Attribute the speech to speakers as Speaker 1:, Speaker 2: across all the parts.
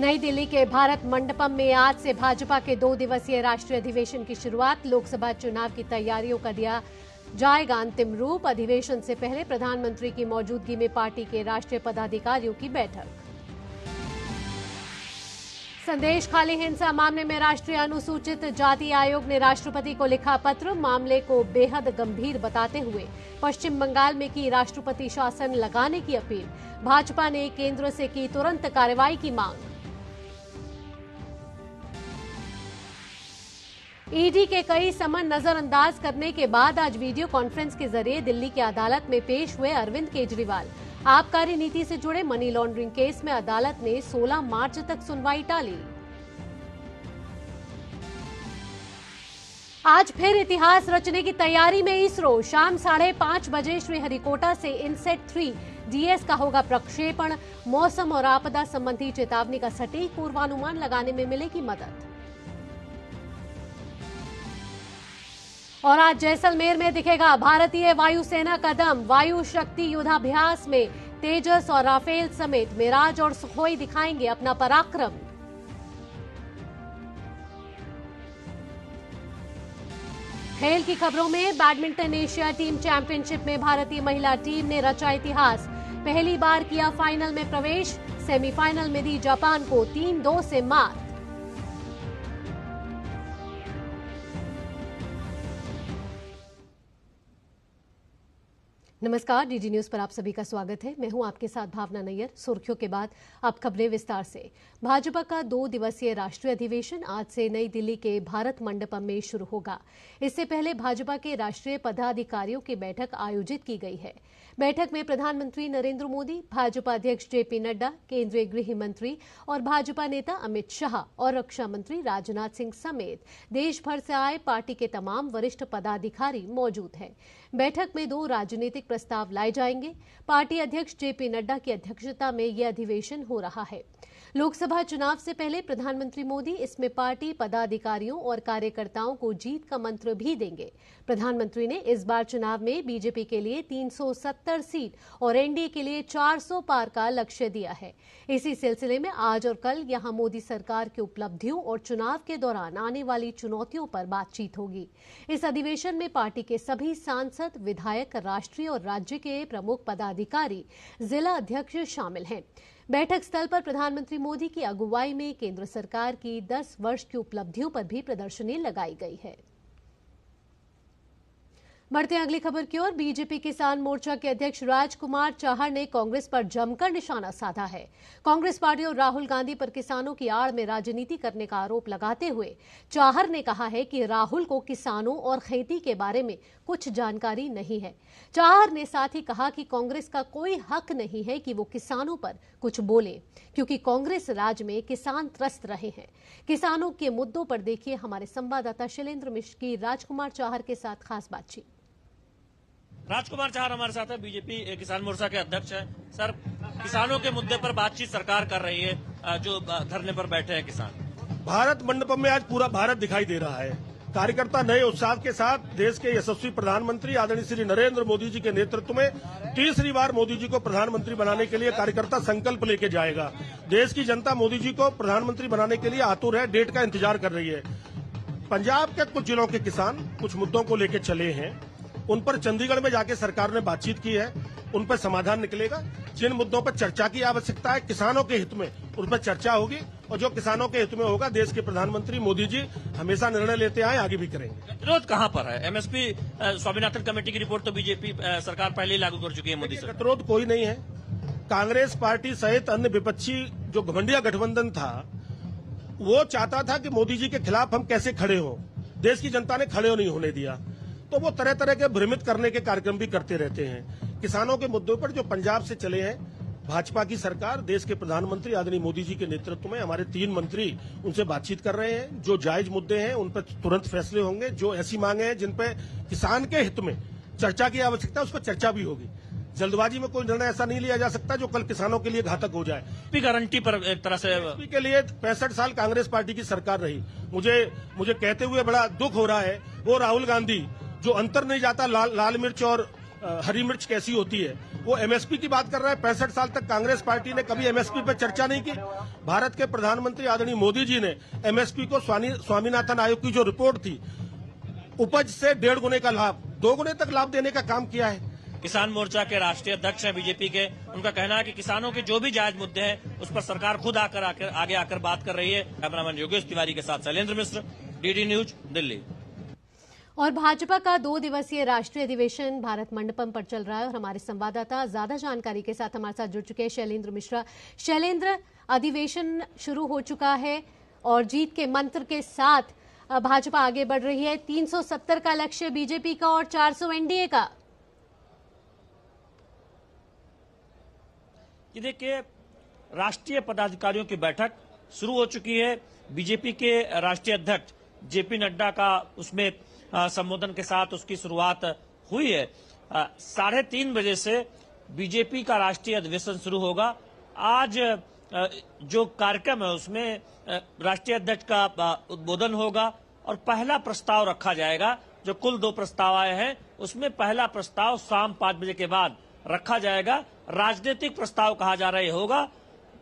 Speaker 1: नई दिल्ली के भारत मंडपम में आज से भाजपा के 2 दिवसीय राष्ट्रीय अधिवेशन की शुरुआत। लोकसभा चुनाव की तैयारियों का दिया जाएगा अंतिम रूप। अधिवेशन से पहले प्रधानमंत्री की मौजूदगी में पार्टी के राष्ट्रीय पदाधिकारियों की बैठक। संदेश खाली हिंसा मामले में राष्ट्रीय अनुसूचित जाति आयोग ने राष्ट्रपति को लिखा पत्र। मामले को बेहद गंभीर बताते हुए पश्चिम बंगाल में की राष्ट्रपति शासन लगाने की अपील। भाजपा ने केंद्र से की तुरंत कार्रवाई की मांग। ईडी के कई समन नजरअंदाज करने के बाद आज वीडियो कॉन्फ्रेंस के जरिए दिल्ली की अदालत में पेश हुए अरविंद केजरीवाल। आबकारी नीति से जुड़े मनी लॉन्ड्रिंग केस में अदालत ने 16 मार्च तक सुनवाई टाली। आज फिर इतिहास रचने की तैयारी में इसरो। शाम 5:30 बजे श्रीहरिकोटा से इनसेट 3 डीएस का होगा प्रक्षेपण। मौसम और आपदा संबंधी चेतावनी का सटीक पूर्वानुमान लगाने में मिलेगी मदद। और आज जैसलमेर में दिखेगा भारतीय वायुसेना का दम। वायु शक्ति युद्धाभ्यास में तेजस और राफेल समेत मिराज और सुखोई दिखाएंगे अपना पराक्रम। खेल की खबरों में बैडमिंटन एशिया टीम चैंपियनशिप में भारतीय महिला टीम ने रचा इतिहास। पहली बार किया फाइनल में प्रवेश। सेमीफाइनल में दी जापान को 3-2 से मात। नमस्कार, डीडी न्यूज पर आप सभी का स्वागत है। मैं हूं आपके साथ भावना नैयर। सुर्खियों के बाद अब खबरें विस्तार से। भाजपा का 2 दिवसीय राष्ट्रीय अधिवेशन आज से नई दिल्ली के भारत मंडपम में शुरू होगा। इससे पहले भाजपा के राष्ट्रीय पदाधिकारियों की बैठक आयोजित की गई है। बैठक में प्रधानमंत्री नरेंद्र मोदी, भाजपा अध्यक्ष जेपी नड्डा, केंद्रीय गृह मंत्री और भाजपा नेता अमित शाह और रक्षा मंत्री राजनाथ सिंह समेत देश भर से आए पार्टी के तमाम वरिष्ठ पदाधिकारी मौजूद हैं। बैठक में 2 राजनीतिक प्रस्ताव लाए जाएंगे। पार्टी अध्यक्ष जेपी नड्डा की अध्यक्षता में यह अधिवेशन हो रहा है। लोकसभा चुनाव से पहले प्रधानमंत्री मोदी इसमें पार्टी पदाधिकारियों और कार्यकर्ताओं को जीत का मंत्र भी देंगे। प्रधानमंत्री ने इस बार चुनाव में बीजेपी के लिए 370 सीट और एनडीए के लिए 400 पार का लक्ष्य दिया है। इसी सिलसिले में आज और कल यहां मोदी सरकार की उपलब्धियों और चुनाव के दौरान आने वाली चुनौतियों पर बातचीत होगी। इस अधिवेशन में पार्टी के सभी सांसद, विधायक, राष्ट्रीय और राज्य के प्रमुख पदाधिकारी, जिला अध्यक्ष शामिल हैं। बैठक स्थल पर प्रधानमंत्री मोदी की अगुवाई में केंद्र सरकार की 10 वर्ष की उपलब्धियों पर भी प्रदर्शनी लगाई गई है। बढ़ते हैं अगली खबर की ओर। बीजेपी किसान मोर्चा के अध्यक्ष राजकुमार चाहर ने कांग्रेस पर जमकर निशाना साधा है। कांग्रेस पार्टी और राहुल गांधी पर किसानों की आड़ में राजनीति करने का आरोप लगाते हुए चाहर ने कहा है कि राहुल को किसानों और खेती के बारे में कुछ जानकारी नहीं है। चाहर ने साथ ही कहा कि कांग्रेस का कोई हक नहीं है कि वो किसानों पर कुछ बोले, क्योंकि कांग्रेस राज में किसान त्रस्त रहे हैं। किसानों के मुद्दों पर देखिए हमारे संवाददाता शैलेंद्र मिश्र की राजकुमार चाहर के साथ खास बातचीत।
Speaker 2: राजकुमार चाहर हमारे साथ है, बीजेपी किसान मोर्चा के अध्यक्ष है। सर, किसानों के मुद्दे पर बातचीत सरकार कर रही है, जो धरने पर बैठे हैं किसान।
Speaker 3: भारत मंडपम में आज पूरा भारत दिखाई दे रहा है। कार्यकर्ता नए उत्साह के साथ देश के यशस्वी प्रधानमंत्री आदरणीय श्री नरेंद्र मोदी जी के नेतृत्व में तीसरी बार मोदी जी को प्रधानमंत्री बनाने के लिए कार्यकर्ता संकल्प लेके जाएगा। देश की जनता मोदी जी को प्रधानमंत्री बनाने के लिए आतुर है, डेट का इंतजार कर रही है। पंजाब के कुछ जिलों के किसान कुछ मुद्दों को लेकर चले हैं, उन पर चंडीगढ़ में जाके सरकार ने बातचीत की है, उन पर समाधान निकलेगा। जिन मुद्दों पर चर्चा की आवश्यकता है किसानों के हित में, उन पर चर्चा होगी और जो किसानों के हित में होगा देश के प्रधानमंत्री मोदी जी हमेशा निर्णय लेते आए, आगे भी करेंगे।
Speaker 2: विरोध कहाँ पर है? एमएसपी स्वामीनाथन कमेटी की रिपोर्ट तो बीजेपी सरकार पहले ही लागू कर चुकी है। मोदी सरकार
Speaker 3: गठबंधन कोई नहीं है। कांग्रेस पार्टी सहित अन्य विपक्षी जो घमंडिया गठबंधन था वो चाहता था कि मोदी जी के खिलाफ हम कैसे खड़े हों। देश की जनता ने खड़े नहीं होने दिया, तो वो तरह तरह के भ्रमित करने के कार्यक्रम भी करते रहते हैं। किसानों के मुद्दों पर जो पंजाब से चले हैं, भाजपा की सरकार, देश के प्रधानमंत्री आदरणीय मोदी जी के नेतृत्व में हमारे 3 मंत्री उनसे बातचीत कर रहे हैं। जो जायज मुद्दे हैं उन पर तुरंत फैसले होंगे। जो ऐसी मांगे हैं जिन पर किसान के हित में चर्चा की आवश्यकता है, उस पर चर्चा भी होगी। जल्दबाजी में कोई निर्णय ऐसा नहीं लिया जा सकता जो कल किसानों के लिए घातक हो जाए।
Speaker 2: गारंटी पर एक तरह से
Speaker 3: के लिए 65 साल कांग्रेस पार्टी की सरकार रही। मुझे कहते हुए बड़ा दुख हो रहा है, वो राहुल गांधी जो अंतर नहीं जाता लाल मिर्च और हरी मिर्च कैसी होती है, वो एमएसपी की बात कर रहा है। 65 साल तक कांग्रेस पार्टी ने कभी एमएसपी पर चर्चा नहीं की। भारत के प्रधानमंत्री आदरणीय मोदी जी ने एमएसपी को स्वामीनाथन आयोग की जो रिपोर्ट थी, उपज से 1.5 गुने का लाभ 2 गुने तक लाभ देने का काम किया है।
Speaker 2: किसान मोर्चा के राष्ट्रीय अध्यक्ष हैं बीजेपी के, उनका कहना है कि किसानों के जो भी जायज मुद्दे हैं उस पर सरकार खुद आगे आकर बात कर रही है। कैमरामैन योगेश तिवारी के साथ शैलेंद्र मिश्र, डीडी न्यूज, दिल्ली।
Speaker 1: और भाजपा का 2 दिवसीय राष्ट्रीय अधिवेशन भारत मंडपम पर चल रहा है और हमारे संवाददाता ज्यादा जानकारी के साथ हमारे साथ जुड़ चुके हैं शैलेंद्र मिश्रा। शैलेंद्र, अधिवेशन शुरू हो चुका है और जीत के मंत्र के साथ भाजपा आगे बढ़ रही है। 370 का लक्ष्य बीजेपी का और 400 एनडीए का।
Speaker 2: ये देखिए, राष्ट्रीय पदाधिकारियों की बैठक शुरू हो चुकी है। बीजेपी के राष्ट्रीय अध्यक्ष जेपी नड्डा का उसमें संबोधन के साथ उसकी शुरुआत हुई है। 3:30 बजे से बीजेपी का राष्ट्रीय अधिवेशन शुरू होगा। आज जो कार्यक्रम है उसमें राष्ट्रीय अध्यक्ष का उद्बोधन होगा और पहला प्रस्ताव रखा जाएगा। जो कुल 2 प्रस्ताव आए हैं उसमें पहला प्रस्ताव शाम 5 बजे के बाद रखा जाएगा। राजनीतिक प्रस्ताव कहा जा रहा होगा।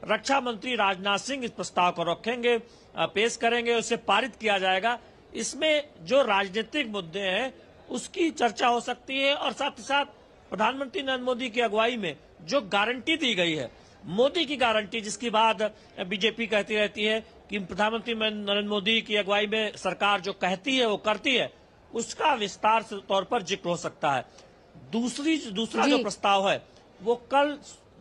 Speaker 2: रक्षा मंत्री राजनाथ सिंह इस प्रस्ताव को रखेंगे, पेश करेंगे, उसे पारित किया जाएगा। इसमें जो राजनीतिक मुद्दे हैं उसकी चर्चा हो सकती है और साथ ही साथ प्रधानमंत्री नरेंद्र मोदी की अगुवाई में जो गारंटी दी गई है, मोदी की गारंटी, जिसकी बात बीजेपी कहती रहती है कि प्रधानमंत्री नरेंद्र मोदी की अगुवाई में सरकार जो कहती है वो करती है, उसका विस्तार से तौर पर जिक्र हो सकता है। दूसरा जो प्रस्ताव है वो कल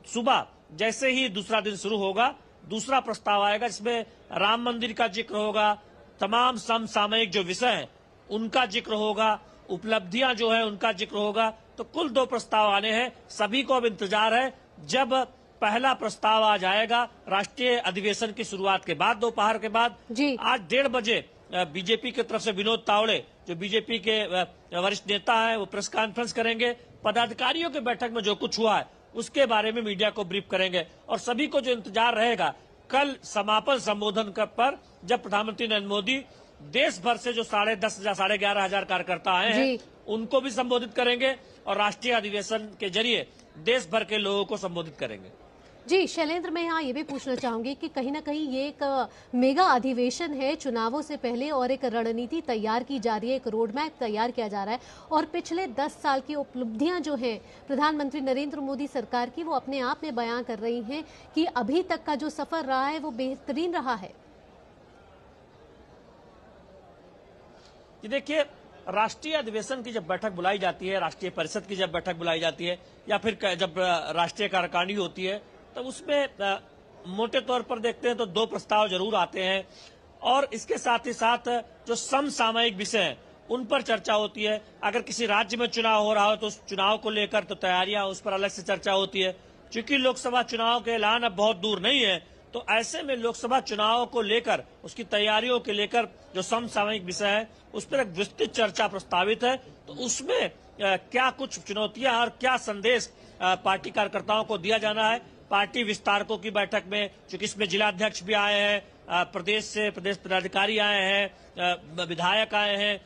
Speaker 2: सुबह जैसे ही दूसरा दिन शुरू होगा, दूसरा प्रस्ताव आएगा जिसमें राम मंदिर का जिक्र होगा, तमाम समसामयिक जो विषय हैं उनका जिक्र होगा, उपलब्धियां जो है उनका जिक्र होगा। तो कुल 2 प्रस्ताव आने हैं। सभी को अब इंतजार है जब पहला प्रस्ताव आ जाएगा राष्ट्रीय अधिवेशन की शुरुआत के बाद, दोपहर के बाद। आज 1:30 बजे बीजेपी की तरफ से विनोद तावड़े, जो बीजेपी के वरिष्ठ नेता हैं, वो प्रेस कॉन्फ्रेंस करेंगे। पदाधिकारियों की बैठक में जो कुछ हुआ है उसके बारे में मीडिया को ब्रीफ करेंगे और सभी को जो इंतजार रहेगा कल समापन संबोधन पर, जब प्रधानमंत्री नरेंद्र मोदी देश भर से जो 10,500 साढ़े 11,000 कार्यकर्ता आए हैं उनको भी संबोधित करेंगे और राष्ट्रीय अधिवेशन के जरिए देश भर के लोगों को संबोधित करेंगे।
Speaker 1: जी शैलेंद्र, मैं यहाँ ये भी पूछना चाहूंगी कि कहीं ना कहीं ये एक मेगा अधिवेशन है चुनावों से पहले और एक रणनीति तैयार की जा रही है, एक रोड मैप तैयार किया जा रहा है और पिछले 10 साल की उपलब्धियां जो हैं प्रधानमंत्री नरेंद्र मोदी सरकार की, वो अपने आप में बयां कर रही हैं कि अभी तक का जो सफर रहा है वो बेहतरीन रहा है।
Speaker 2: देखिए, राष्ट्रीय अधिवेशन की जब बैठक बुलाई जाती है, राष्ट्रीय परिषद की जब बैठक बुलाई जाती है या फिर जब राष्ट्रीय कार्यकारिणी होती है, तो उसमें मोटे तौर पर देखते हैं तो 2 प्रस्ताव जरूर आते हैं और इसके साथ ही साथ जो समसामयिक विषय हैं उन पर चर्चा होती है। अगर किसी राज्य में चुनाव हो रहा हो तो उस चुनाव को लेकर तो तैयारियां, उस पर अलग से चर्चा होती है। चूंकि लोकसभा चुनाव के ऐलान अब बहुत दूर नहीं है, तो ऐसे में लोकसभा चुनाव को लेकर, उसकी तैयारियों के लेकर जो समसामयिक विषय है उस पर एक विस्तृत चर्चा प्रस्तावित है। तो उसमें क्या कुछ चुनौतियां और क्या संदेश पार्टी कार्यकर्ताओं को दिया जाना है। पार्टी विस्तारकों की बैठक में, चूंकि इसमें जिलाध्यक्ष भी आए हैं, प्रदेश से प्रदेश पदाधिकारी आए हैं, विधायक आए हैं,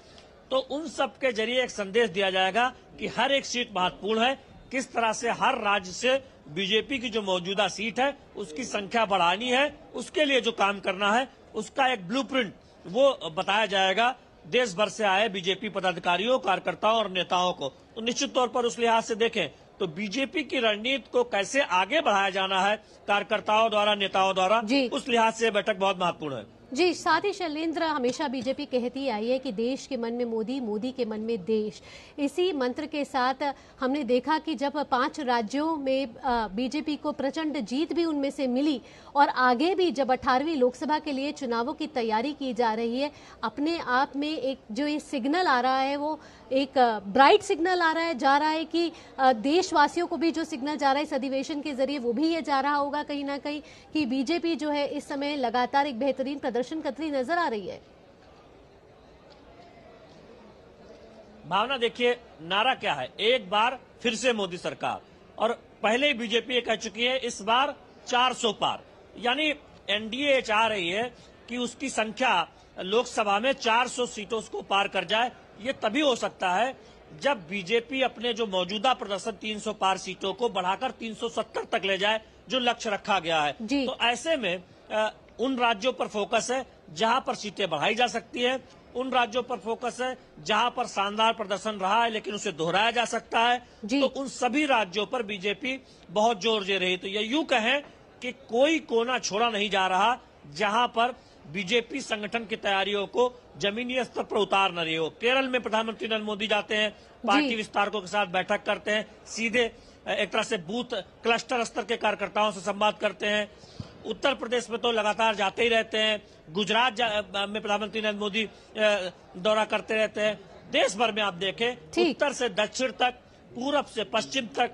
Speaker 2: तो उन सब के जरिए एक संदेश दिया जाएगा कि हर एक सीट महत्वपूर्ण है, किस तरह से हर राज्य से बीजेपी की जो मौजूदा सीट है उसकी संख्या बढ़ानी है, उसके लिए जो काम करना है उसका एक ब्लूप्रिंट वो बताया जाएगा देश भर से आए बीजेपी पदाधिकारियों, कार्यकर्ताओं और नेताओं को। तो निश्चित तौर पर उस लिहाज से देखें तो बीजेपी की रणनीति को कैसे आगे बढ़ाया जाना है कार्यकर्ताओं द्वारा, नेताओं द्वारा, उस लिहाज से बैठक बहुत महत्वपूर्ण है।
Speaker 1: जी, साथ ही शैलेंद्र, हमेशा बीजेपी कहती आई है कि देश के मन में मोदी, मोदी के मन में देश। इसी मंत्र के साथ हमने देखा कि जब 5 राज्यों में बीजेपी को प्रचंड जीत भी उनमें से मिली और आगे भी जब 18वीं लोकसभा के लिए चुनावों की तैयारी की जा रही है, अपने आप में एक जो ये सिग्नल आ रहा है वो एक ब्राइट सिग्नल आ रहा है, जा रहा है कि देशवासियों को भी जो सिग्नल जा रहा है इस अधिवेशन के जरिए वो भी ये जा रहा होगा कहीं ना कहीं कि बीजेपी जो है इस समय लगातार एक बेहतरीन प्रदर्शन करती नजर आ रही है।
Speaker 2: भावना, देखिए नारा क्या है, एक बार फिर से मोदी सरकार, और पहले ही बीजेपी ये कह चुकी है इस बार 400 पार, यानी एनडीए चाह रही है कि उसकी संख्या लोकसभा में 400 सीटों को पार कर जाए। ये तभी हो सकता है जब बीजेपी अपने जो मौजूदा प्रदर्शन 300 पार सीटों को बढ़ाकर 370 तक ले जाए, जो लक्ष्य रखा गया है। तो ऐसे में उन राज्यों पर फोकस है जहां पर सीटें बढ़ाई जा सकती है, उन राज्यों पर फोकस है जहां पर शानदार प्रदर्शन रहा है लेकिन उसे दोहराया जा सकता है। तो उन सभी राज्यों पर बीजेपी बहुत जोर दे रही है। तो ये यूं कहें कि कोई कोना छोड़ा नहीं जा रहा जहां पर बीजेपी संगठन की तैयारियों को जमीनी स्तर पर उतार न रही हो। केरल में प्रधानमंत्री नरेंद्र मोदी जाते हैं, पार्टी विस्तारकों के साथ बैठक करते हैं, सीधे एक तरह से बूथ क्लस्टर स्तर के कार्यकर्ताओं से संवाद करते हैं। उत्तर प्रदेश में तो लगातार जाते ही रहते हैं, गुजरात में प्रधानमंत्री नरेंद्र मोदी दौरा करते रहते हैं। देश भर में आप देखें, उत्तर से दक्षिण तक, पूरब से पश्चिम तक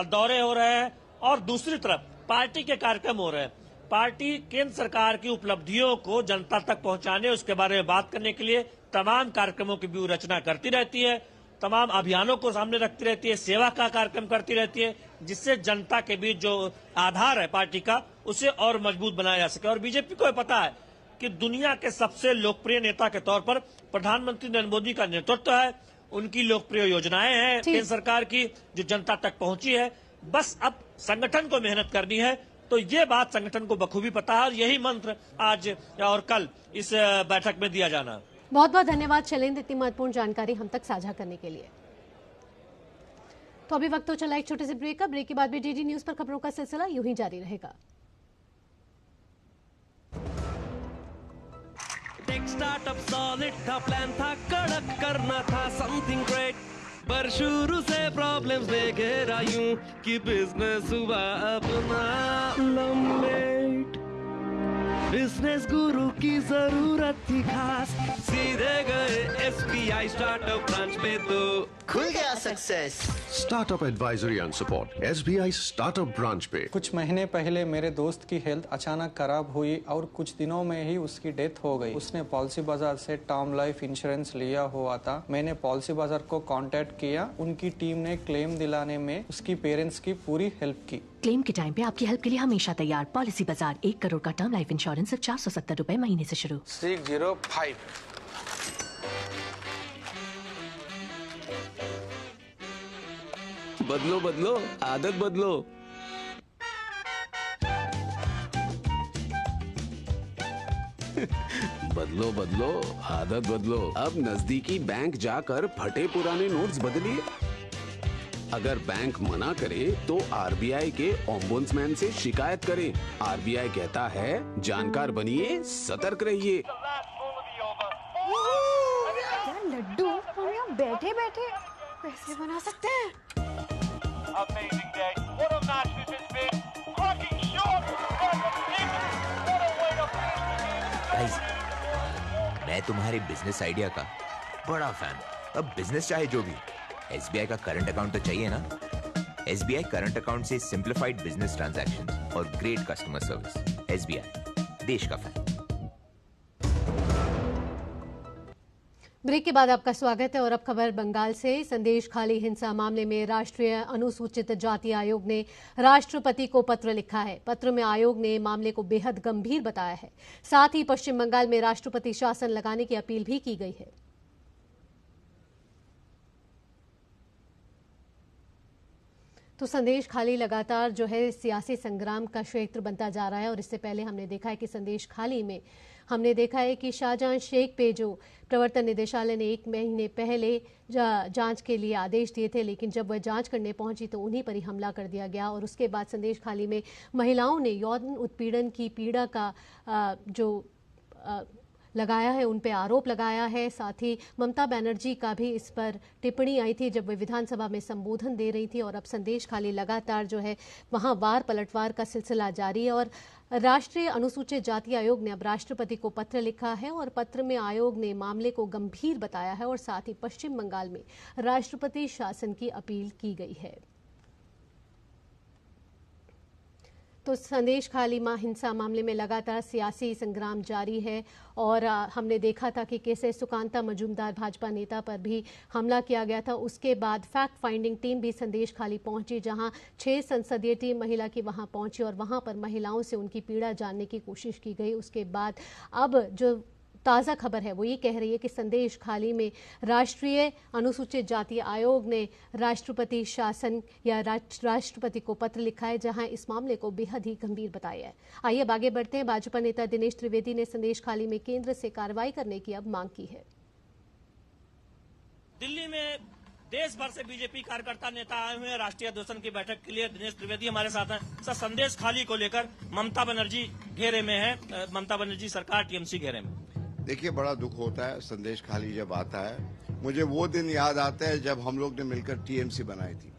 Speaker 2: दौरे हो रहे हैं और दूसरी तरफ पार्टी के कार्यक्रम हो रहे हैं। पार्टी केंद्र सरकार की उपलब्धियों को जनता तक पहुंचाने, उसके बारे में बात करने के लिए तमाम कार्यक्रमों की व्यूह रचना करती रहती है, तमाम अभियानों को सामने रखती रहती है, सेवा का कार्यक्रम करती रहती है, जिससे जनता के बीच जो आधार है पार्टी का उसे और मजबूत बनाया जा सके। और बीजेपी को पता है कि दुनिया के सबसे लोकप्रिय नेता के तौर पर प्रधानमंत्री नरेंद्र मोदी का नेतृत्व है, उनकी लोकप्रिय योजनाएं हैं केंद्र सरकार की जो जनता तक पहुंची है। बस अब संगठन को मेहनत करनी है। तो ये बात संगठन को बखूबी पता है और यही मंत्र आज और कल इस बैठक में दिया जाना।
Speaker 1: बहुत बहुत धन्यवाद शैलेंद्र, इतनी महत्वपूर्ण जानकारी हम तक साझा करने के लिए। तो अभी वक्त तो चला एक छोटे से ब्रेक का। ब्रेक के बाद भी डीडी न्यूज पर खबरों का सिलसिला यूं ही जारी रहेगा।
Speaker 4: टेक स्टार्टअप सॉलिड था, प्लान था कड़क, करना था समथिंग ग्रेट, पर शुरू से प्रॉब्लम्स ले घेरा यूं कि बिजनेस हुआ अपना लम्बेट। बिजनेस गुरु की जरूरत थी खास, सीधे गए SBI स्टार्टअप ब्रांच पे तो
Speaker 5: खुल गया success.
Speaker 6: Startup advisory and support SBI startup branch पे।
Speaker 7: कुछ महीने पहले मेरे दोस्त की हेल्थ अचानक खराब हुई और कुछ दिनों में ही उसकी डेथ हो गई। उसने पॉलिसी बाजार से टर्म लाइफ इंश्योरेंस लिया हुआ था। मैंने पॉलिसी बाजार को कांटेक्ट किया, उनकी टीम ने क्लेम दिलाने में उसकी पेरेंट्स की पूरी हेल्प की।
Speaker 8: क्लेम के टाइम पे आपकी हेल्प के लिए हमेशा तैयार। पॉलिसी बाजार, 1 करोड़ का टर्म लाइफ इंश्योरेंस सिर्फ 470 रुपए महीने से शुरू।
Speaker 7: 605
Speaker 4: बदलो बदलो आदत बदलो। बदलो बदलो आदत बदलो। अब नजदीकी बैंक जाकर फटे पुराने नोट्स बदलिए। अगर बैंक मना करे तो RBI के ओम्बुड्समैन से शिकायत करें। RBI कहता है जानकार बनिए, सतर्क रहिए।
Speaker 9: लड्डू हम यहाँ बैठे बैठे पैसे बना सकते हैं।
Speaker 10: Amazing day. What a match this has been. Cracking shot. What a way to finish the game.
Speaker 5: Guys, मैं तुम्हारे बिजनेस आइडिया का बड़ा फैन। अब बिजनेस चाहे जो भी, SBI का करंट अकाउंट तो चाहिए ना। SBI करंट अकाउंट से सिंप्लीफाइड बिजनेस ट्रांजैक्शंस और ग्रेट कस्टमर सर्विस। SBI, देश का फैन।
Speaker 1: ब्रेक के बाद आपका स्वागत है और अब खबर बंगाल से। संदेश खाली हिंसा मामले में राष्ट्रीय अनुसूचित जाति आयोग ने राष्ट्रपति को पत्र लिखा है। पत्र में आयोग ने मामले को बेहद गंभीर बताया है। साथ ही पश्चिम बंगाल में राष्ट्रपति शासन लगाने की अपील भी की गई है। तो संदेश खाली लगातार जो है सियासी संग्राम का क्षेत्र बनता जा रहा है और इससे पहले हमने देखा है कि संदेश खाली में हमने देखा है कि शाहजहां शेख पे जो प्रवर्तन निदेशालय ने 1 महीने पहले जांच के लिए आदेश दिए थे, लेकिन जब वह जांच करने पहुंची तो उन्हीं पर ही हमला कर दिया गया और उसके बाद संदेश खाली में महिलाओं ने यौन उत्पीड़न की पीड़ा का जो लगाया है, उन पे आरोप लगाया है। साथ ही ममता बनर्जी का भी इस पर टिप्पणी आई थी जब वे विधानसभा में संबोधन दे रही थी। और अब संदेश खाली लगातार जो है वहां वार पलटवार का सिलसिला जारी है और राष्ट्रीय अनुसूचित जाति आयोग ने अब राष्ट्रपति को पत्र लिखा है और पत्र में आयोग ने मामले को गंभीर बताया है और साथ ही पश्चिम बंगाल में राष्ट्रपति शासन की अपील की गई है। तो संदेश खाली हिंसा मामले में लगातार सियासी संग्राम जारी है और हमने देखा था कि कैसे सुकांता मजूमदार भाजपा नेता पर भी हमला किया गया था। उसके बाद फैक्ट फाइंडिंग टीम भी संदेश खाली पहुंची, जहां 6 संसदीय टीम महिला की वहां पहुंची और वहां पर महिलाओं से उनकी पीड़ा जानने की कोशिश की गई। उसके बाद अब जो ताज़ा खबर है वो ये कह रही है कि संदेश खाली में राष्ट्रीय अनुसूचित जाति आयोग ने राष्ट्रपति शासन या राष्ट्रपति को पत्र लिखा है, जहां इस मामले को बेहद ही गंभीर बताया है। आइए अब आगे बढ़ते हैं। भाजपा नेता दिनेश त्रिवेदी ने संदेश खाली में केंद्र से कार्रवाई करने की अब मांग की है।
Speaker 2: दिल्ली में देश भर से बीजेपी कार्यकर्ता नेता आए हुए हैं राष्ट्रीय अधिवेशन की बैठक के लिए। दिनेश त्रिवेदी हमारे साथ हैं। सर, संदेश खाली को लेकर ममता बनर्जी घेरे में है, ममता बनर्जी सरकार टीएमसी घेरे में।
Speaker 11: देखिए, बड़ा दुख होता है संदेश खाली जब आता है। मुझे वो दिन याद आता है जब हम लोग ने मिलकर टीएमसी बनाई थी,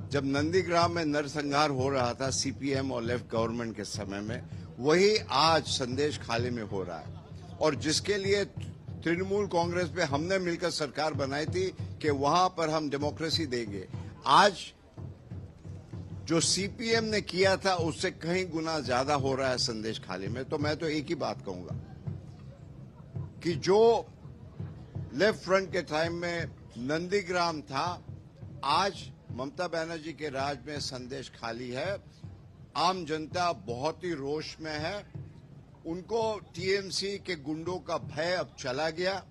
Speaker 11: जब नंदीग्राम में नरसंहार हो रहा था सीपीएम और लेफ्ट गवर्नमेंट के समय में, वही आज संदेश खाली में हो रहा है। और जिसके लिए तृणमूल कांग्रेस पे हमने मिलकर सरकार बनाई थी कि वहां पर हम डेमोक्रेसी देंगे, आज जो सीपीएम ने किया था उससे कहीं गुना ज्यादा हो रहा है संदेश खाली में। तो मैं तो एक ही बात कहूंगा कि जो लेफ्ट फ्रंट के टाइम में नंदीग्राम था, आज ममता बनर्जी के राज में संदेश खाली है। आम जनता बहुत ही रोष में है। उनको टीएमसी के गुंडों का भय अब चला गया।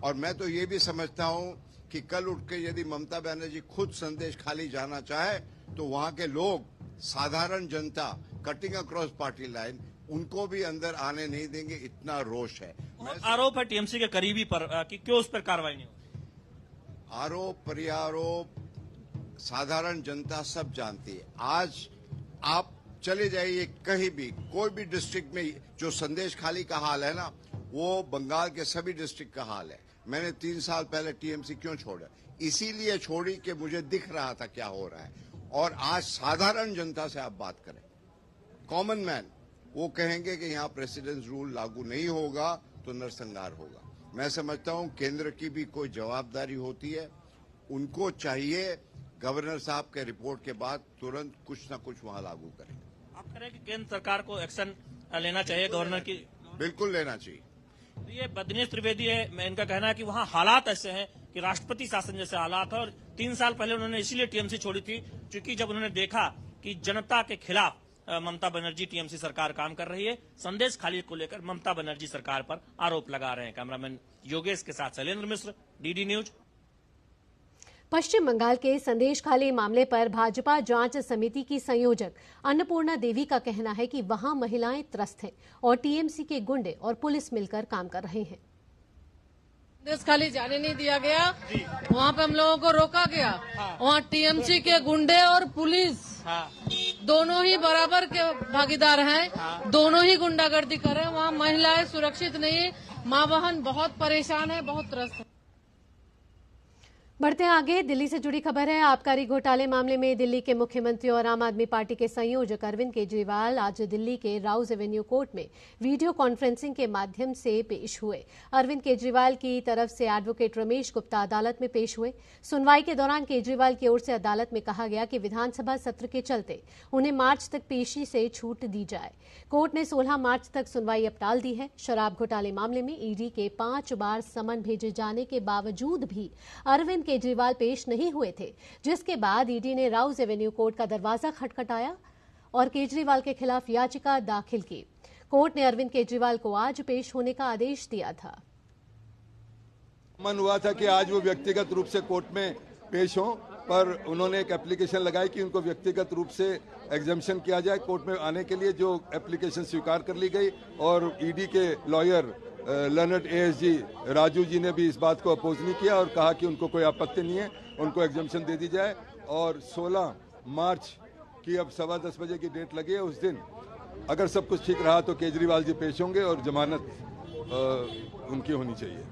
Speaker 11: और मैं तो ये भी समझता हूं कि कल उठ के यदि ममता बनर्जी खुद संदेश खाली जाना चाहे तो वहां के लोग, साधारण जनता, कटिंग अक्रॉस पार्टी लाइन, उनको भी अंदर आने नहीं देंगे, इतना रोष है।
Speaker 2: आरोप है टीएमसी के करीबी पर कि क्यों उस पर कार्रवाई नहीं होती।
Speaker 11: आरोप प्रत्यारोप साधारण जनता सब जानती है। आज आप चले जाइए कहीं भी, कोई भी डिस्ट्रिक्ट में, जो संदेश खाली का हाल है ना, वो बंगाल के सभी डिस्ट्रिक्ट का हाल है। मैंने 3 साल पहले टीएमसी क्यों छोड़ा? इसीलिए छोड़ी कि मुझे दिख रहा था क्या हो रहा है। और आज साधारण जनता से आप बात करें, कॉमन मैन, वो कहेंगे कि यहाँ प्रेसिडेंस रूल लागू नहीं होगा तो नरसंहार होगा। मैं समझता हूँ केंद्र की भी कोई जवाबदारी होती है। उनको चाहिए गवर्नर साहब के रिपोर्ट के बाद तुरंत कुछ ना कुछ वहां लागू करें।
Speaker 2: आप कह रहे हैं कि केंद्र सरकार को एक्शन लेना चाहिए, गवर्नर की?
Speaker 11: बिल्कुल लेना चाहिए।
Speaker 2: तो ये दिनेश त्रिवेदी है, मैं इनका कहना है कि वहाँ हालात ऐसे हैं कि राष्ट्रपति शासन जैसे हालात है। और 3 साल पहले उन्होंने इसीलिए टीएमसी छोड़ी थी क्योंकि जब उन्होंने देखा कि जनता के खिलाफ ममता बनर्जी टीएमसी सरकार काम कर रही है। संदेश खाली को लेकर ममता बनर्जी सरकार पर आरोप लगा रहे हैं। कैमरामैन योगेश के साथ शैलेंद्र मिश्र, डीडी न्यूज।
Speaker 1: पश्चिम बंगाल के संदेश खाली मामले पर भाजपा जांच समिति की संयोजक अन्नपूर्णा देवी का कहना है कि वहां महिलाएं त्रस्त हैं और टीएमसी के गुंडे और पुलिस मिलकर काम कर रहे हैं।
Speaker 12: संदेश खाली जाने नहीं दिया गया, वहाँ पे हम लोगों को रोका गया। वहाँ टीएमसी के गुंडे और पुलिस दोनों ही बराबर के भागीदार हैं। दोनों ही गुंडागर्दी कर रहे हैं। वहाँ महिलाएं सुरक्षित नहीं, माँ बहन बहुत परेशान है, बहुत त्रस्त है।
Speaker 1: बढ़ते हैं आगे। दिल्ली से जुड़ी खबर है। आबकारी घोटाले मामले में दिल्ली के मुख्यमंत्री और आम आदमी पार्टी के संयोजक अरविंद केजरीवाल आज दिल्ली के राउज एवेन्यू कोर्ट में वीडियो कॉन्फ्रेंसिंग के माध्यम से पेश हुए। अरविंद केजरीवाल की तरफ से एडवोकेट रमेश गुप्ता अदालत में पेश हुए। सुनवाई के दौरान केजरीवाल की ओर से अदालत में कहा गया कि विधानसभा सत्र के चलते उन्हें मार्च तक पेशी से छूट दी जाए। कोर्ट ने 16 मार्च तक सुनवाई अब टाल दी है। शराब घोटाले मामले में ईडी के 5 बार समन भेजे जाने के बावजूद भी अरविंद केजरीवाल पेश नहीं हुए थे, जिसके बाद ईडी ने राउज एवेन्यू कोर्ट का दरवाजा खटखटाया और केजरीवाल के खिलाफ याचिका दाखिल की। कोर्ट ने अरविंद केजरीवाल को आज पेश होने का आदेश दिया था।
Speaker 13: मन हुआ था कि आज वो व्यक्तिगत रूप से कोर्ट में पेश हों, पर उन्होंने एक एप्लीकेशन लगाई कि उनको व्यक्तिगत रूप से एग्जम्पशन किया जाए कोर्ट में आने के लिए, जो एप्लीकेशन स्वीकार कर ली गई। और ईडी के lawyer learned ASG Raju ji ने भी इस बात को अपोज नहीं किया और कहा कि उनको कोई आपत्ति नहीं है, उनको एग्जम्पशन दे दी जाए। और 16 मार्च की अब 10:15 बजे की डेट लगी है। उस दिन अगर सब कुछ ठीक रहा तो केजरीवाल जी पेश होंगे और जमानत उनकी होनी चाहिए।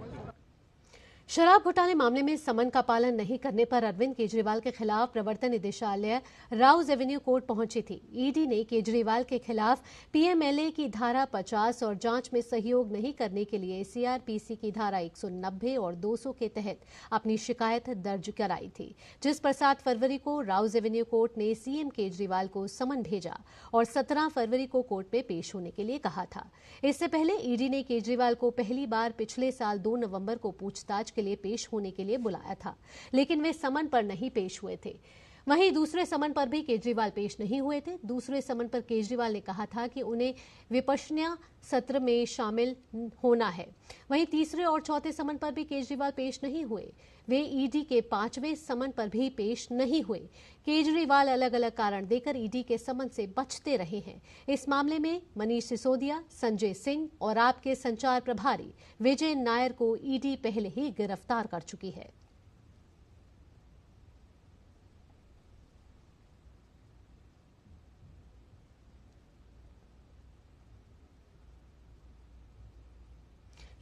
Speaker 1: शराब घोटाले मामले में समन का पालन नहीं करने पर अरविंद केजरीवाल के खिलाफ प्रवर्तन निदेशालय राउज एवेन्यू कोर्ट पहुंची थी। ईडी ने केजरीवाल के खिलाफ पीएमएलए की धारा 50 और जांच में सहयोग नहीं करने के लिए सीआरपीसी की धारा 190 और 200 के तहत अपनी शिकायत दर्ज कराई थी, जिस पर 7 फरवरी को राउज एवेन्यू कोर्ट ने सीएम केजरीवाल को समन भेजा और 17 फरवरी को कोर्ट में पेश होने के लिए कहा था। इससे पहले ईडी ने केजरीवाल को पहली बार पिछले साल 2 नवंबर को पूछताछ के लिए पेश होने के लिए बुलाया था, लेकिन वे समन पर नहीं पेश हुए थे। वहीं दूसरे समन पर भी केजरीवाल पेश नहीं हुए थे। दूसरे समन पर केजरीवाल ने कहा था कि उन्हें विपश्यना सत्र में शामिल होना है। वहीं तीसरे और चौथे समन पर भी केजरीवाल पेश नहीं हुए। वे ईडी के 5वें समन पर भी पेश नहीं हुए। केजरीवाल अलग अलग कारण देकर ईडी के समन से बचते रहे हैं। इस मामले में मनीष सिसोदिया, संजय सिंह और आप के संचार प्रभारी विजय नायर को ईडी पहले ही गिरफ्तार कर चुकी है।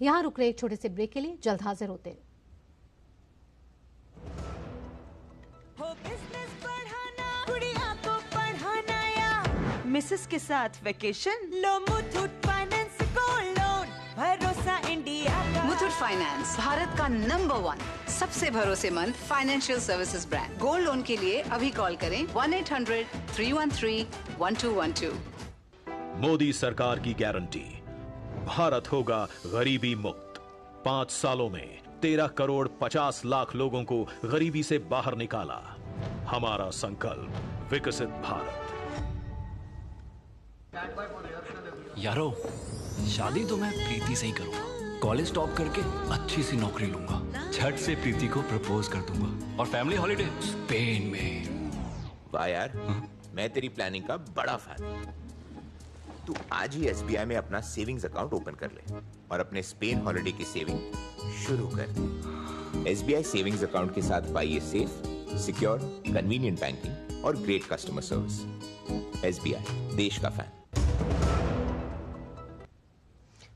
Speaker 1: यहां रुक रहे एक छोटे से ब्रेक के लिए, जल्द हाजिर होते हैं।
Speaker 14: मिसेस के साथ वेकेशन लो मुथूट फाइनेंस गोल्ड लोन, भरोसा इंडिया का।
Speaker 15: मुथूट फाइनेंस भारत का नंबर 1 सबसे भरोसेमंद financial services brand. Gold loan के लिए अभी कॉल करें 1-800-313-1212।
Speaker 16: मोदी सरकार की गारंटी, भारत होगा गरीबी मुक्त। 5 सालों में 13 करोड़ 50 लाख लोगों को गरीबी से बाहर निकाला। हमारा संकल्प विकसित भारत।
Speaker 17: यारो, शादी तो मैं प्रीति से ही करूंगा। कॉलेज टॉप करके अच्छी सी नौकरी लूंगा, झट से प्रीति को प्रपोज कर दूंगा और फैमिली हॉलिडे स्पेन में।
Speaker 5: वाह यार, मैं तेरी प्लानिंग का बड़ा फैन। तू आज ही एसबीआई में अपना सेविंग्स अकाउंट ओपन कर ले और अपने स्पेन हॉलिडे की सेविंग शुरू कर दे। एसबीआई सेविंग्स अकाउंट के साथ पाइए सेफ, सिक्योर, कन्वीनियंट बैंकिंग और ग्रेट कस्टमर सर्विस। एसबीआई, देश का फैन।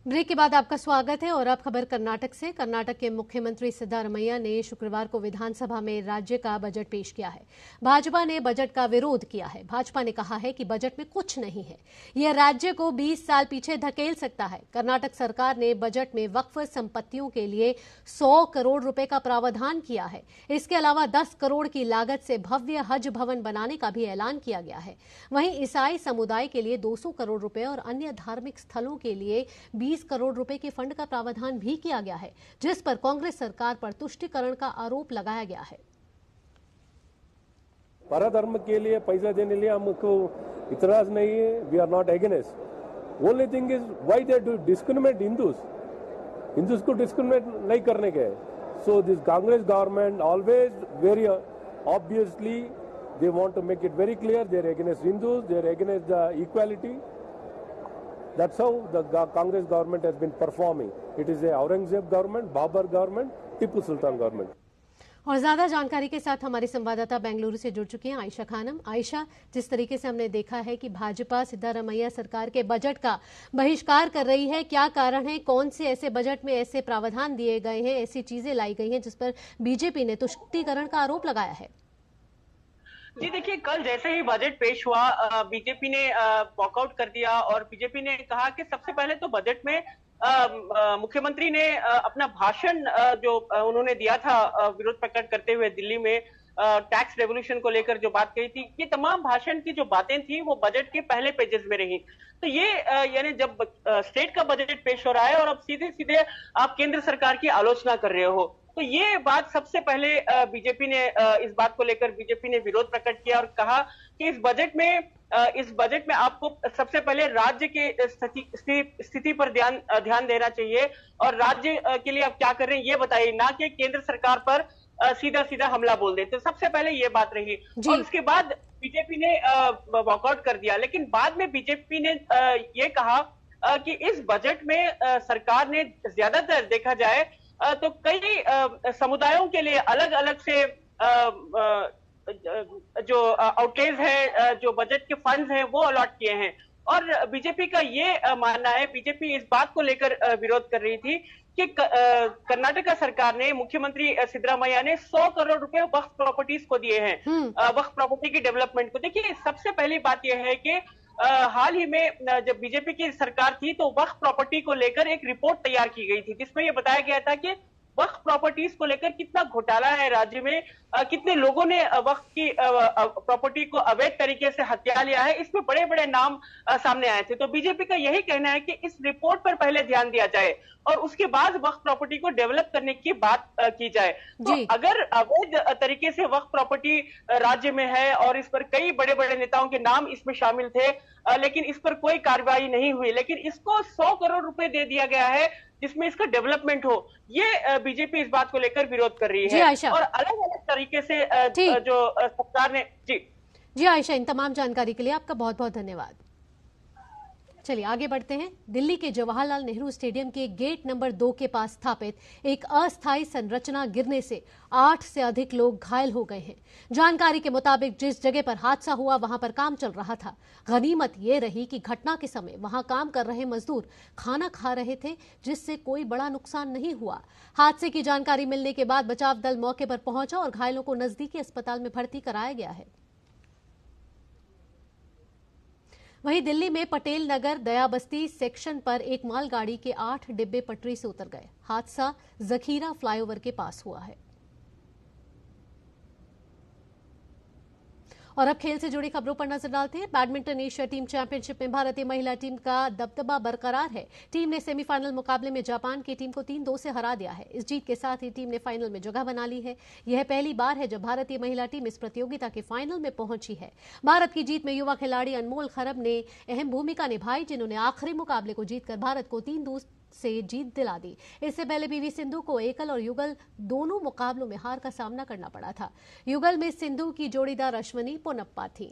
Speaker 1: ब्रेक के बाद आपका स्वागत है और अब खबर कर्नाटक से। कर्नाटक के मुख्यमंत्री सिद्धारमैया ने शुक्रवार को विधानसभा में राज्य का बजट पेश किया है। भाजपा ने बजट का विरोध किया है। भाजपा ने कहा है कि बजट में कुछ नहीं है, यह राज्य को 20 साल पीछे धकेल सकता है। कर्नाटक सरकार ने बजट में वक्फ संपत्तियों के लिए 100 करोड़ रुपए का प्रावधान किया है। इसके अलावा 10 करोड़ की लागत से भव्य हज भवन बनाने का भी ऐलान किया गया है। वहीं ईसाई समुदाय के लिए 200 करोड़ रुपए और अन्य धार्मिक स्थलों के लिए 20 करोड़ रुपए के फंड का प्रावधान भी किया गया है, जिस पर कांग्रेस सरकार पर तुष्टीकरण का आरोप लगाया गया है।
Speaker 18: परधर्म के लिए पैसा देने लिए हमको इतराज नहीं है। We are not against. Only thing is why they do discriminate Hindus को डिस्क्रिमिनेट नहीं करने के। So this Congress government always very obviously they want to make it very clear they are against Hindus, they are against the equality. That's how the Congress government has been performing. It is a Aurangzeb government, Babur government, Tipu Sultan government.
Speaker 1: और ज्यादा जानकारी के साथ हमारी संवाददाता बेंगलुरु से जुड़ चुकी हैं आयशा खानम। आयशा, जिस तरीके से हमने देखा है कि भाजपा सिद्धारमैया सरकार के बजट का बहिष्कार कर रही है, क्या कारण है? कौन से ऐसे बजट में ऐसे प्रावधान दिए गए हैं, ऐसी चीजें लाई गई हैं जिस पर बीजेपी ने तुष्टीकरण का आरोप लगाया है?
Speaker 19: जी देखिए, कल जैसे ही बजट पेश हुआ बीजेपी ने वॉकआउट कर दिया और बीजेपी ने कहा कि सबसे पहले तो बजट में मुख्यमंत्री ने अपना भाषण जो उन्होंने दिया था विरोध प्रकट करते हुए दिल्ली में टैक्स रेवोल्यूशन को लेकर जो बात कही थी, ये तमाम भाषण की जो बातें थी वो बजट के पहले पेजेस में रही। तो ये यानी जब स्टेट का बजट पेश हो रहा है और अब सीधे सीधे आप केंद्र सरकार की आलोचना कर रहे हो, तो ये बात सबसे पहले बीजेपी ने इस बात को लेकर बीजेपी ने विरोध प्रकट किया और कहा कि इस बजट में आपको सबसे पहले राज्य के स्थिति पर ध्यान देना चाहिए और राज्य के लिए आप क्या कर रहे हैं ये बताइए, ना कि केंद्र सरकार पर सीधा हमला बोल देते। सबसे पहले ये बात रही और उसके बाद बीजेपी ने वॉकआउट कर दिया। लेकिन बाद में बीजेपी ने ये कहा कि इस बजट में सरकार ने ज्यादातर देखा जाए तो कई समुदायों के लिए अलग अलग से जो आउटलेज है, जो बजट के फंड्स हैं वो अलॉट किए हैं। और बीजेपी का ये मानना है, बीजेपी इस बात को लेकर विरोध कर रही थी कि कर्नाटक सरकार ने, मुख्यमंत्री सिद्धरामैया ने 100 करोड़ रुपए वक्फ प्रॉपर्टीज को दिए हैं, वक्फ प्रॉपर्टी की डेवलपमेंट को। देखिए, सबसे पहली बात यह है कि हाल ही में जब बीजेपी की सरकार थी तो वक्फ प्रॉपर्टी को लेकर एक रिपोर्ट तैयार की गई थी जिसमें यह बताया गया था कि वक्फ प्रॉपर्टीज को लेकर कितना घोटाला है राज्य में, कितने लोगों ने वक्फ की प्रॉपर्टी को अवैध तरीके से हत्या लिया है, इसमें बड़े बड़े नाम सामने आए थे। तो बीजेपी का यही कहना है कि इस रिपोर्ट पर पहले ध्यान दिया जाए और उसके बाद वक्फ प्रॉपर्टी को डेवलप करने की बात की जाए। तो अगर अवैध तरीके से वक्फ प्रॉपर्टी राज्य में है और इस पर कई बड़े बड़े नेताओं के नाम इसमें शामिल थे, लेकिन इस पर कोई कार्रवाई नहीं हुई, लेकिन इसको 100 करोड़ रुपए दे दिया गया है जिसमें इसका डेवलपमेंट हो, ये बीजेपी इस बात को लेकर विरोध कर रही है। और अलग अलग तरीके से जो सरकार ने
Speaker 1: जी आयशा, इन तमाम जानकारी के लिए आपका बहुत बहुत धन्यवाद। चलिए आगे बढ़ते हैं। दिल्ली के जवाहरलाल नेहरू स्टेडियम के गेट नंबर 2 के पास स्थापित एक अस्थायी संरचना गिरने से 8 से अधिक लोग घायल हो गए हैं। जानकारी के मुताबिक जिस जगह पर हादसा हुआ वहां पर काम चल रहा था। गनीमत ये रही कि घटना के समय वहां काम कर रहे मजदूर खाना खा रहे थे, जिससे कोई बड़ा नुकसान नहीं हुआ। हादसे की जानकारी मिलने के बाद बचाव दल मौके पर पहुंचा और घायलों को नजदीकी अस्पताल में भर्ती कराया गया है। वहीं दिल्ली में पटेल नगर दयाबस्ती सेक्शन पर एक मालगाड़ी के 8 डिब्बे पटरी से उतर गए। हादसा जखीरा फ्लाईओवर के पास हुआ है। और अब खेल से जुड़ी खबरों पर नजर डालते हैं। बैडमिंटन एशिया टीम चैंपियनशिप में भारतीय महिला टीम का दबदबा बरकरार है। टीम ने सेमीफाइनल मुकाबले में जापान की टीम को 3-2 से हरा दिया है। इस जीत के साथ ही टीम ने फाइनल में जगह बना ली है। यह पहली बार है जब भारतीय महिला टीम इस प्रतियोगिता के फाइनल में पहुंची है। भारत की जीत में युवा खिलाड़ी अनमोल खरब ने अहम भूमिका निभाई, जिन्होंने आखिरी मुकाबले को जीतकर भारत को 3-2 से जीत दिला दी। इससे पहले पीवी सिंधु को एकल और युगल दोनों मुकाबलों में हार का सामना करना पड़ा था। युगल में सिंधु की जोड़ीदार अश्विनी पोनप्पा थी।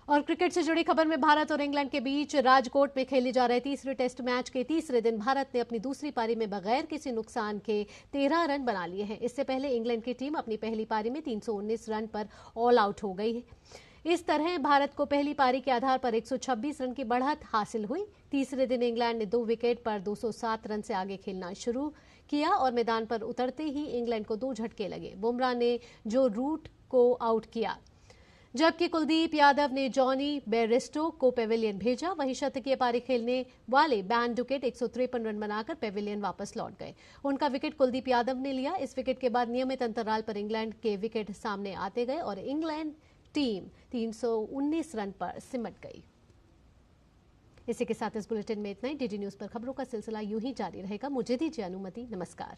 Speaker 1: और क्रिकेट से जुड़ी खबर में भारत और इंग्लैंड के बीच राजकोट में खेले जा रहे तीसरे टेस्ट मैच के तीसरे दिन भारत ने अपनी दूसरी पारी में बगैर किसी नुकसान के 13 रन बना लिए हैं। इससे पहले इंग्लैंड की टीम अपनी पहली पारी में 319 रन पर ऑल आउट हो गई है। इस तरह भारत को पहली पारी के आधार पर 126 रन की बढ़त हासिल हुई। तीसरे दिन इंग्लैंड ने 2 विकेट पर 207 रन से आगे खेलना शुरू किया और मैदान पर उतरते ही इंग्लैंड को 2 झटके लगे। बुमराह ने जो रूट को आउट किया, जबकि कुलदीप यादव ने जॉनी बेयरस्टो को पेविलियन भेजा। वहीं शतकीय पारी खेलने वाले बैन डुकेट 153 रन बनाकर पेविलियन वापस लौट गए। उनका विकेट कुलदीप यादव ने लिया। इस विकेट के बाद नियमित अंतराल पर इंग्लैंड के विकेट सामने आते गए और इंग्लैंड टीम 319 रन पर सिमट गई। इसी के साथ इस बुलेटिन में इतना ही। डीडी न्यूज पर खबरों का सिलसिला यूं ही जारी रहेगा। मुझे दीजिए अनुमति। नमस्कार।